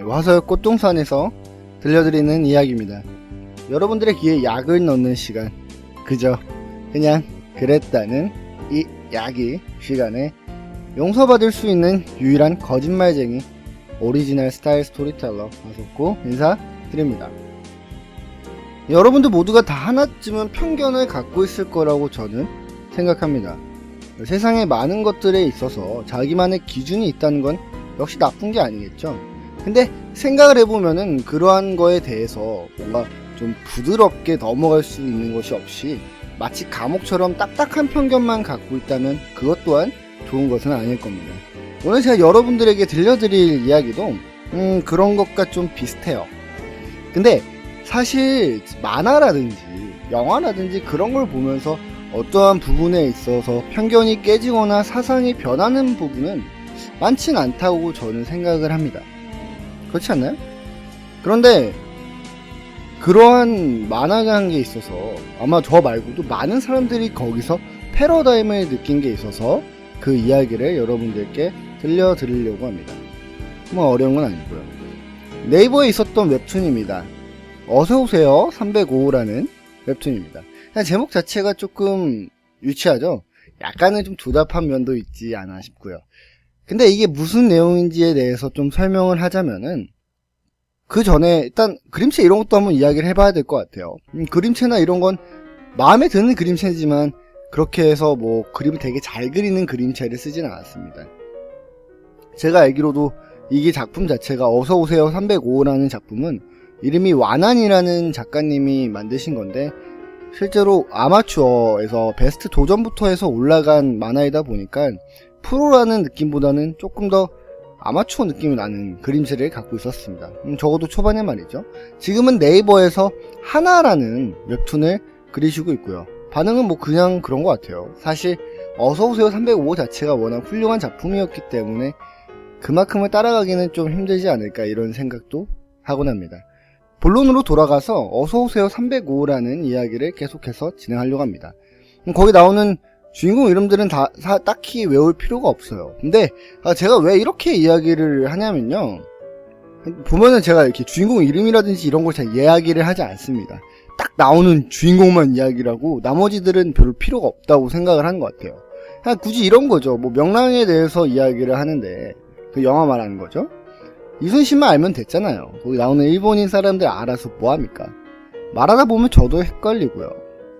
화서역 꽃동산에서 들려드리는 이야기입니다. 여러분들의 귀에 약을 넣는 시간, 그저 그냥 그랬다는 이 이야기 시간에 용서받을 수 있는 유일한 거짓말쟁이 오리지널 스타일 스토리텔러 화석고 인사드립니다. 여러분들 모두가 다 하나쯤은 편견을 갖고 있을 거라고 저는 생각합니다. 세상에 많은 것들에 있어서 자기만의 기준이 있다는 건 역시 나쁜 게 아니겠죠. 근데 생각을 해보면은 그러한 거에 대해서 뭔가 좀 부드럽게 넘어갈 수 있는 것이 없이 마치 감옥처럼 딱딱한 편견만 갖고 있다면 그것 또한 좋은 것은 아닐 겁니다. 오늘 제가 여러분들에게 들려드릴 이야기도 그런 것과 좀 비슷해요. 근데 사실 만화라든지 영화라든지 그런 걸 보면서 어떠한 부분에 있어서 편견이 깨지거나 사상이 변하는 부분은 많진 않다고 저는 생각을 합니다. 그렇지 않나요? 그런데 그러한 만화라는 게 있어서 아마 저 말고도 많은 사람들이 거기서 패러다임을 느낀 게 있어서 그 이야기를 여러분들께 들려드리려고 합니다. 뭐 어려운 건 아니고요. 네이버에 있었던 웹툰입니다. 어서오세요 305라는 웹툰입니다. 그냥 제목 자체가 조금 유치하죠? 약간은 좀 조잡한 면도 있지 않아 싶고요. 근데 이게 무슨 내용인지에 대해서 좀 설명을 하자면은 그 전에 일단 그림체 이런 것도 한번 이야기를 해봐야 될 것 같아요. 그림체나 이런 건 마음에 드는 그림체지만 그렇게 해서 뭐 그림을 되게 잘 그리는 그림체를 쓰진 않았습니다. 제가 알기로도 이게 작품 자체가 어서오세요 305라는 작품은 이름이 완한이라는 작가님이 만드신 건데 실제로 아마추어에서 베스트 도전부터 해서 올라간 만화이다 보니까 프로라는 느낌보다는 조금 더 아마추어 느낌이 나는 그림체를 갖고 있었습니다. 적어도 초반에 말이죠. 지금은 네이버에서 하나라는 웹툰을 그리시고 있고요. 반응은 뭐 그냥 그런 것 같아요. 사실 어서오세요 305 자체가 워낙 훌륭한 작품이었기 때문에 그만큼을 따라가기는 좀 힘들지 않을까 이런 생각도 하곤 합니다. 본론으로 돌아가서 어서오세요 305라는 이야기를 계속해서 진행하려고 합니다. 거기 나오는 주인공 이름들은 다 딱히 외울 필요가 없어요. 근데 제가 왜 이렇게 이야기를 하냐면요, 보면은 제가 이렇게 주인공 이름이라든지 이런 걸 잘 이야기를 하지 않습니다. 딱 나오는 주인공만 이야기라고 나머지들은 별로 필요가 없다고 생각을 하는 것 같아요. 그냥 굳이 이런 거죠. 뭐 명랑에 대해서 이야기를 하는데 그 영화 말하는 거죠. 이순신만 알면 됐잖아요. 거기 나오는 일본인 사람들 알아서 뭐합니까? 말하다 보면 저도 헷갈리고요.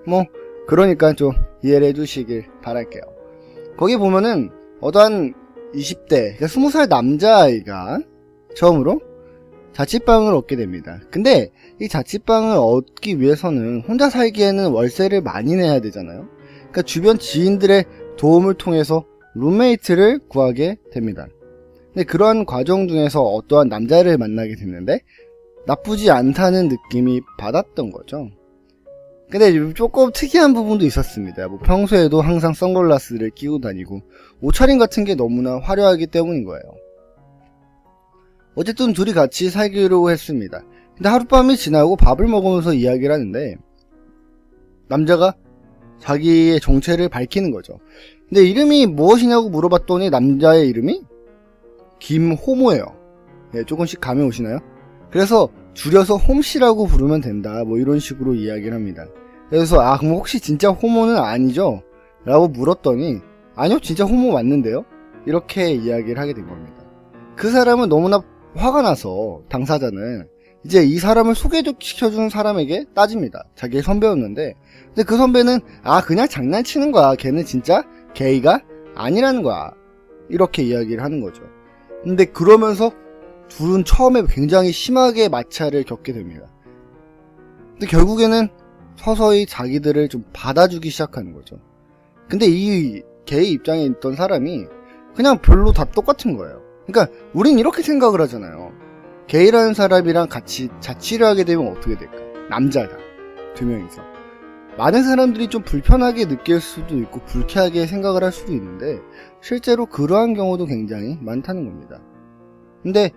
뭐 그러니까 좀 이해를 해주시길 바랄게요. 거기 보면은 어떠한 20대, 그러니까 20살 남자아이가 처음으로 자취방을 얻게 됩니다. 근데 이 자취방을 얻기 위해서는 혼자 살기에는 월세를 많이 내야 되잖아요. 그러니까 주변 지인들의 도움을 통해서 룸메이트를 구하게 됩니다. 근데 그러한 과정 중에서 어떠한 남자를 만나게 됐는데 나쁘지 않다는 느낌이 받았던 거죠. 근데 조금 특이한 부분도 있었습니다. 뭐 평소에도 항상 선글라스를 끼고 다니고 옷차림 같은 게 너무나 화려하기 때문인 거예요. 어쨌든 둘이 같이 살기로 했습니다. 근데 하룻밤이 지나고 밥을 먹으면서 이야기를 하는데 남자가 자기의 정체를 밝히는 거죠. 근데 이름이 무엇이냐고 물어봤더니 남자의 이름이 김호모예요. 네, 조금씩 감이 오시나요? 그래서 줄여서 홈씨라고 부르면 된다, 뭐 이런 식으로 이야기를 합니다. 그래서 그럼 혹시 진짜 호모는 아니죠? 라고 물었더니 아니요, 진짜 호모 맞는데요? 이렇게 이야기를 하게 된 겁니다. 그 사람은 너무나 화가 나서 당사자는 이제 이 사람을 소개시켜준 사람에게 따집니다. 자기의 선배였는데 근데 그 선배는 그냥 장난치는 거야, 걔는 진짜 게이가 아니라는 거야, 이렇게 이야기를 하는 거죠. 근데 그러면서 둘은 처음에 굉장히 심하게 마찰을 겪게 됩니다. 근데 결국에는 서서히 자기들을 좀 받아주기 시작하는 거죠. 근데 이 게이 입장에 있던 사람이 그냥 별로 다 똑같은 거예요. 그러니까 우린 이렇게 생각을 하잖아요. 게이라는 사람이랑 같이 자취를 하게 되면 어떻게 될까? 남자가 두 명이서 많은 사람들이 좀 불편하게 느낄 수도 있고 불쾌하게 생각을 할 수도 있는데 실제로 그러한 경우도 굉장히 많다는 겁니다. 근데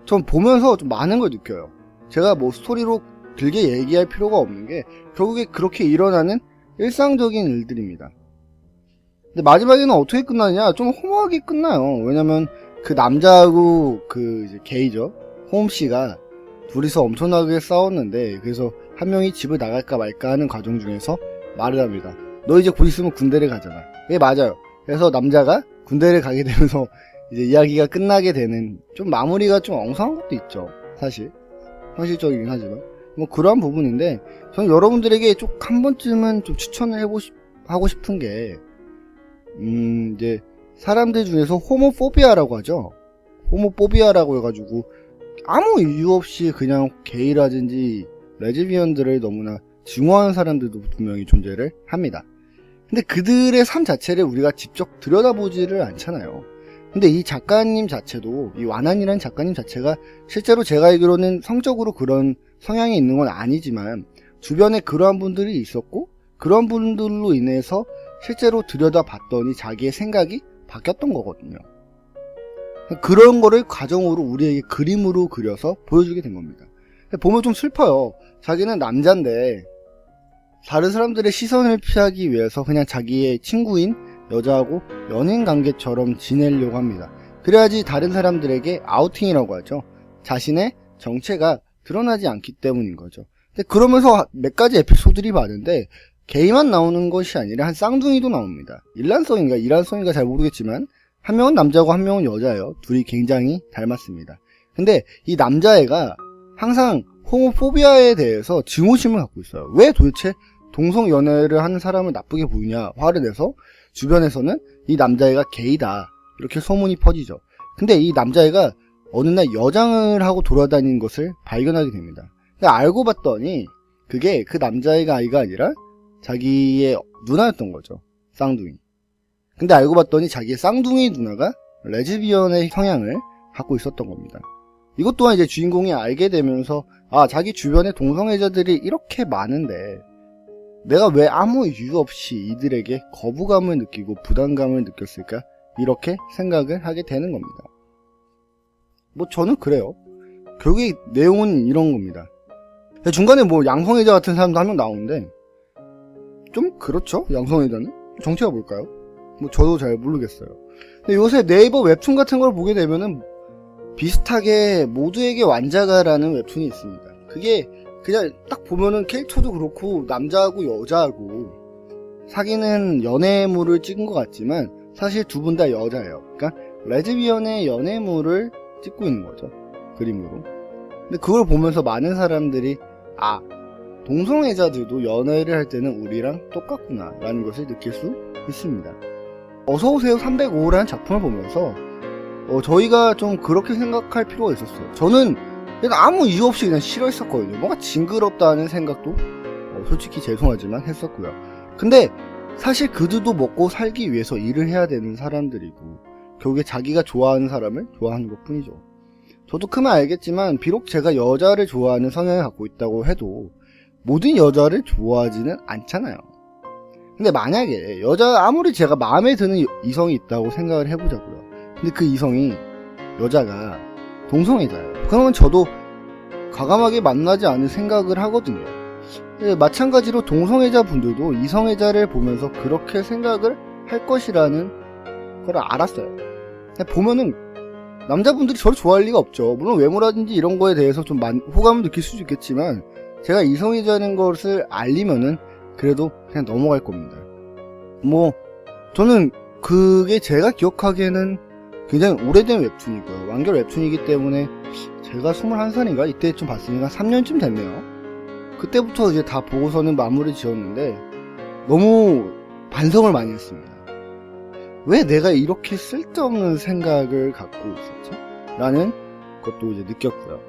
전 보면서 좀 많은 걸 느껴요. 제가 뭐 스토리로 길게 얘기할 필요가 없는 게 결국에 그렇게 일어나는 일상적인 일들입니다. 근데 마지막에는 어떻게 끝나느냐? 좀 허무하게 끝나요. 왜냐면 그 남자하고 그 이제 게이죠. 호홈씨가 둘이서 엄청나게 싸웠는데, 그래서 한 명이 집을 나갈까 말까 하는 과정 중에서 말을 합니다. 너 이제 곧 있으면 군대를 가잖아. 예, 맞아요. 그래서 남자가 군대를 가게 되면서 이제 이야기가 끝나게 되는, 좀 마무리가 좀 엉성한 것도 있죠. 사실 현실적이긴 하지만 뭐 그러한 부분인데, 저는 여러분들에게 좀 한 번쯤은 좀 추천을 하고 싶은 게, 이제 사람들 중에서 호모포비아라고 하죠. 호모포비아라고 해가지고 아무 이유 없이 그냥 게이라든지 레즈비언들을 너무나 증오하는 사람들도 분명히 존재를 합니다. 근데 그들의 삶 자체를 우리가 직접 들여다보지를 않잖아요. 근데 이 작가님 자체도, 이 완한이라는 작가님 자체가 실제로 제가 알기로는 성적으로 그런 성향이 있는 건 아니지만 주변에 그러한 분들이 있었고, 그런 분들로 인해서 실제로 들여다봤더니 자기의 생각이 바뀌었던 거거든요. 그런 거를 과정으로 우리에게 그림으로 그려서 보여주게 된 겁니다. 보면 좀 슬퍼요. 자기는 남자인데 다른 사람들의 시선을 피하기 위해서 그냥 자기의 친구인 여자하고 연인 관계처럼 지내려고 합니다. 그래야지 다른 사람들에게 아우팅이라고 하죠. 자신의 정체가 드러나지 않기 때문인 거죠. 근데 그러면서 몇 가지 에피소드들이 많은데 게이만 나오는 것이 아니라 한 쌍둥이도 나옵니다. 이란성인가 잘 모르겠지만 한 명은 남자고 한 명은 여자예요. 둘이 굉장히 닮았습니다. 근데 이 남자애가 항상 호모포비아에 대해서 증오심을 갖고 있어요. 왜 도대체 동성 연애를 하는 사람을 나쁘게 보이냐 화를 내서 주변에서는 이 남자애가 게이다 이렇게 소문이 퍼지죠. 근데 이 남자애가 어느 날 여장을 하고 돌아다니는 것을 발견하게 됩니다. 근데 알고 봤더니 그게 그 남자애가 아이가 아니라 자기의 누나였던 거죠. 쌍둥이. 근데 알고 봤더니 자기의 쌍둥이 누나가 레즈비언의 성향을 갖고 있었던 겁니다. 이것 또한 이제 주인공이 알게 되면서, 아, 자기 주변에 동성애자들이 이렇게 많은데 내가 왜 아무 이유 없이 이들에게 거부감을 느끼고 부담감을 느꼈을까? 이렇게 생각을 하게 되는 겁니다. 뭐 저는 그래요. 결국에 내용은 이런 겁니다. 중간에 뭐 양성애자 같은 사람도 한 명 나오는데 좀 그렇죠? 양성애자는? 정체가 뭘까요? 뭐 저도 잘 모르겠어요. 근데 요새 네이버 웹툰 같은 걸 보게 되면은 비슷하게 모두에게 완자가라는 웹툰이 있습니다. 그게 그냥 딱 보면은 캐릭터도 그렇고 남자하고 여자하고 사귀는 연애물을 찍은 것 같지만 사실 두 분 다 여자예요. 그러니까 레즈비언의 연애물을 찍고 있는 거죠. 그림으로. 근데 그걸 보면서 많은 사람들이, 아, 동성애자들도 연애를 할 때는 우리랑 똑같구나 라는 것을 느낄 수 있습니다. 어서오세요 305라는 작품을 보면서 저희가 좀 그렇게 생각할 필요가 있었어요. 저는 그냥 아무 이유 없이 그냥 싫어했었거든요. 뭔가 징그럽다는 생각도 솔직히 죄송하지만 했었고요. 근데 사실 그들도 먹고 살기 위해서 일을 해야 되는 사람들이고 결국에 자기가 좋아하는 사람을 좋아하는 것 뿐이죠. 저도 크면 알겠지만 비록 제가 여자를 좋아하는 성향을 갖고 있다고 해도 모든 여자를 좋아하지는 않잖아요. 근데 만약에 아무리 제가 마음에 드는 이성이 있다고 생각을 해보자고요. 근데 그 이성이 여자가 동성애자예요. 그러면 저도 과감하게 만나지 않을 생각을 하거든요. 마찬가지로 동성애자 분들도 이성애자를 보면서 그렇게 생각을 할 것이라는 걸 알았어요. 보면은 남자분들이 저를 좋아할 리가 없죠. 물론 외모라든지 이런 거에 대해서 좀 호감을 느낄 수도 있겠지만 제가 이성애자라는 것을 알리면은 그래도 그냥 넘어갈 겁니다. 뭐 저는 그게 제가 기억하기에는 굉장히 오래된 웹툰이고요. 완결 웹툰이기 때문에 제가 21살인가 이때 좀 봤으니까 3년쯤 됐네요. 그때부터 이제 다 보고서는 마무리 지었는데 너무 반성을 많이 했습니다. 왜 내가 이렇게 쓸데없는 생각을 갖고 있었지? 라는 것도 이제 느꼈고요.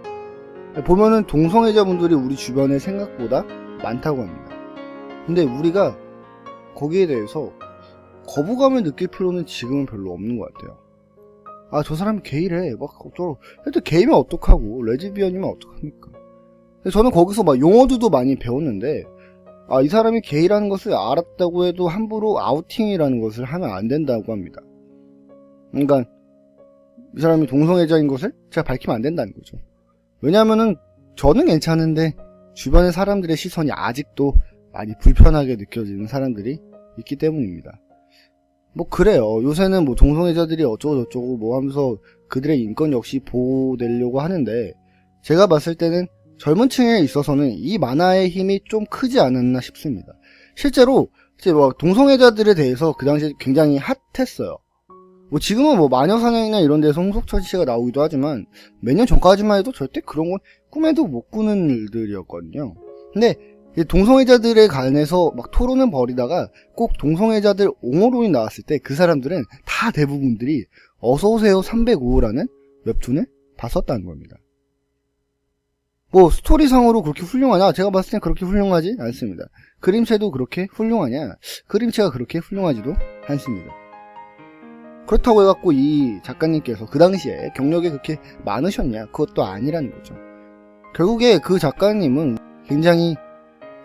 보면은 동성애자분들이 우리 주변에 생각보다 많다고 합니다. 근데 우리가 거기에 대해서 거부감을 느낄 필요는 지금은 별로 없는 것 같아요. 아, 저 사람이 게이래. 하여튼 게이면 어떡하고, 레즈비언이면 어떡합니까? 저는 거기서 막 용어들도 많이 배웠는데, 아, 이 사람이 게이라는 것을 알았다고 해도 함부로 아우팅이라는 것을 하면 안 된다고 합니다. 그러니까, 이 사람이 동성애자인 것을 제가 밝히면 안 된다는 거죠. 왜냐면은, 저는 괜찮은데, 주변의 사람들의 시선이 아직도 많이 불편하게 느껴지는 사람들이 있기 때문입니다. 뭐 그래요. 요새는 뭐 동성애자들이 어쩌고 저쩌고 뭐 하면서 그들의 인권 역시 보호되려고 하는데 제가 봤을 때는 젊은 층에 있어서는 이 만화의 힘이 좀 크지 않았나 싶습니다. 실제로 이제 뭐 동성애자들에 대해서 그 당시에 굉장히 핫했어요. 뭐 지금은 뭐 마녀사냥이나 이런 데서 홍석천 씨가 나오기도 하지만 몇 년 전까지만 해도 절대 그런 건 꿈에도 못 꾸는 일들이었거든요. 근데 동성애자들에 관해서 막 토론을 벌이다가 꼭 동성애자들 옹호론이 나왔을 때 그 사람들은 다 대부분들이 어서오세요 305호라는 웹툰을 봤었다는 겁니다. 뭐 스토리상으로 그렇게 훌륭하냐? 제가 봤을 땐 그렇게 훌륭하지 않습니다. 그림체도 그렇게 훌륭하냐? 그림체가 그렇게 훌륭하지도 않습니다. 그렇다고 해갖고 이 작가님께서 그 당시에 경력이 그렇게 많으셨냐? 그것도 아니라는 거죠. 결국에 그 작가님은 굉장히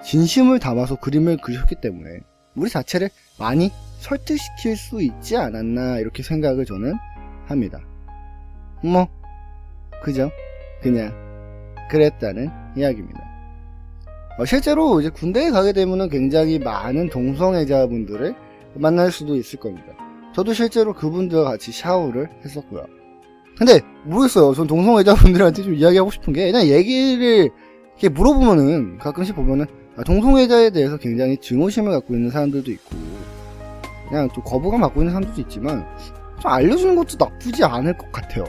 진심을 담아서 그림을 그리셨기 때문에 우리 자체를 많이 설득시킬 수 있지 않았나 이렇게 생각을 저는 합니다. 뭐 그죠? 그냥 그랬다는 이야기입니다. 실제로 이제 군대에 가게 되면은 굉장히 많은 동성애자분들을 만날 수도 있을 겁니다. 저도 실제로 그분들과 같이 샤워를 했었고요. 근데 모르겠어요. 전 동성애자분들한테 좀 이야기하고 싶은 게 그냥 얘기를 이렇게 물어보면은 가끔씩 보면은 동성애자에 대해서 굉장히 증오심을 갖고 있는 사람들도 있고 그냥 좀 거부감 갖고 있는 사람들도 있지만 좀 알려주는 것도 나쁘지 않을 것 같아요.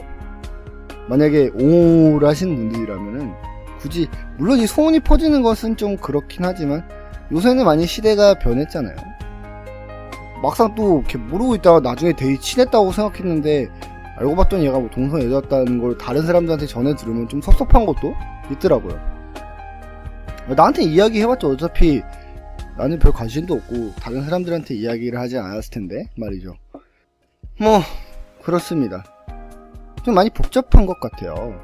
만약에 옹호를 하시는 분들이라면은 굳이 물론 이 소문이 퍼지는 것은 좀 그렇긴 하지만 요새는 많이 시대가 변했잖아요. 막상 또 이렇게 모르고 있다가 나중에 되게 친했다고 생각했는데 알고 봤더니 얘가 뭐 동성애자였다는 걸 다른 사람들한테 전해 들으면 좀 섭섭한 것도 있더라고요. 나한테 이야기 해봤자 어차피 나는 별 관심도 없고 다른 사람들한테 이야기를 하지 않았을 텐데 말이죠. 뭐 그렇습니다. 좀 많이 복잡한 것 같아요.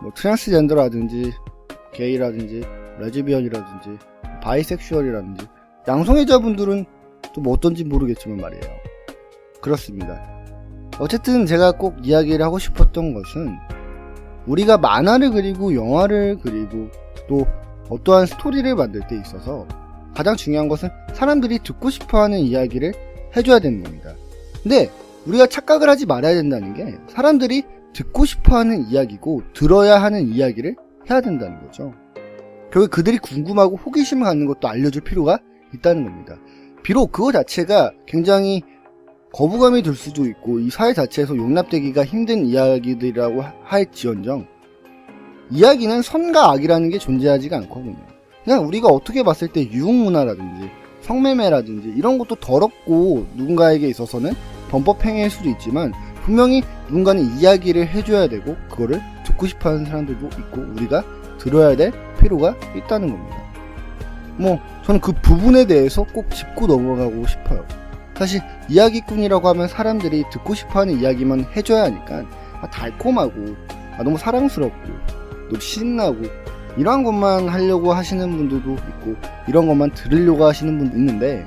뭐 트랜스젠더라든지 게이라든지 레즈비언이라든지 바이섹슈얼이라든지 양성애자분들은 또 뭐 어떤지 모르겠지만 말이에요. 그렇습니다. 어쨌든 제가 꼭 이야기를 하고 싶었던 것은 우리가 만화를 그리고 영화를 그리고 또 어떠한 스토리를 만들 때 있어서 가장 중요한 것은 사람들이 듣고 싶어하는 이야기를 해줘야 되는 겁니다. 근데 우리가 착각을 하지 말아야 된다는 게 사람들이 듣고 싶어하는 이야기고 들어야 하는 이야기를 해야 된다는 거죠. 결국 그들이 궁금하고 호기심을 갖는 것도 알려줄 필요가 있다는 겁니다. 비록 그거 자체가 굉장히 거부감이 들 수도 있고 이 사회 자체에서 용납되기가 힘든 이야기들이라고 할지언정 이야기는 선과 악이라는 게 존재하지가 않거든요. 그냥 우리가 어떻게 봤을 때 유흥문화라든지 성매매라든지 이런 것도 더럽고 누군가에게 있어서는 범법행위일 수도 있지만 분명히 누군가는 이야기를 해줘야 되고 그거를 듣고 싶어하는 사람들도 있고 우리가 들어야 될 필요가 있다는 겁니다. 뭐 저는 그 부분에 대해서 꼭 짚고 넘어가고 싶어요. 사실 이야기꾼이라고 하면 사람들이 듣고 싶어하는 이야기만 해줘야 하니까 달콤하고 너무 사랑스럽고 너무 신나고 이런 것만 하려고 하시는 분들도 있고 이런 것만 들으려고 하시는 분도 있는데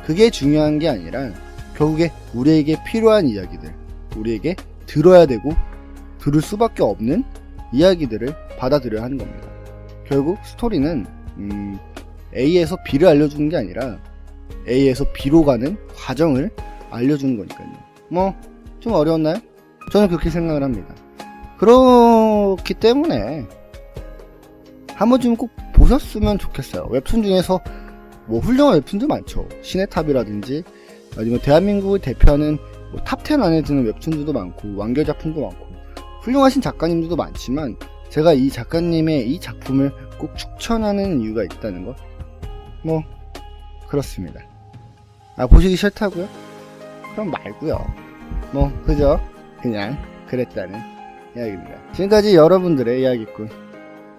그게 중요한 게 아니라 결국에 우리에게 필요한 이야기들 우리에게 들어야 되고 들을 수밖에 없는 이야기들을 받아들여야 하는 겁니다. 결국 스토리는 A에서 B를 알려주는 게 아니라 A에서 B로 가는 과정을 알려주는 거니까요. 뭐 좀 어려웠나요? 저는 그렇게 생각을 합니다. 그렇기 때문에 한 번쯤 꼭 보셨으면 좋겠어요. 웹툰 중에서 뭐 훌륭한 웹툰도 많죠. 신의 탑이라든지 아니면 대한민국을 대표하는 뭐 탑10 안에 드는 웹툰들도 많고 완결 작품도 많고 훌륭하신 작가님들도 많지만 제가 이 작가님의 이 작품을 꼭 추천하는 이유가 있다는 것 뭐 그렇습니다. 보시기 싫다고요? 그럼 말고요. 뭐 그저 그냥 그랬다는 이야기입니다. 지금까지 여러분들의 이야기꾼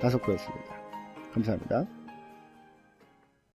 다섯구였습니다. 감사합니다.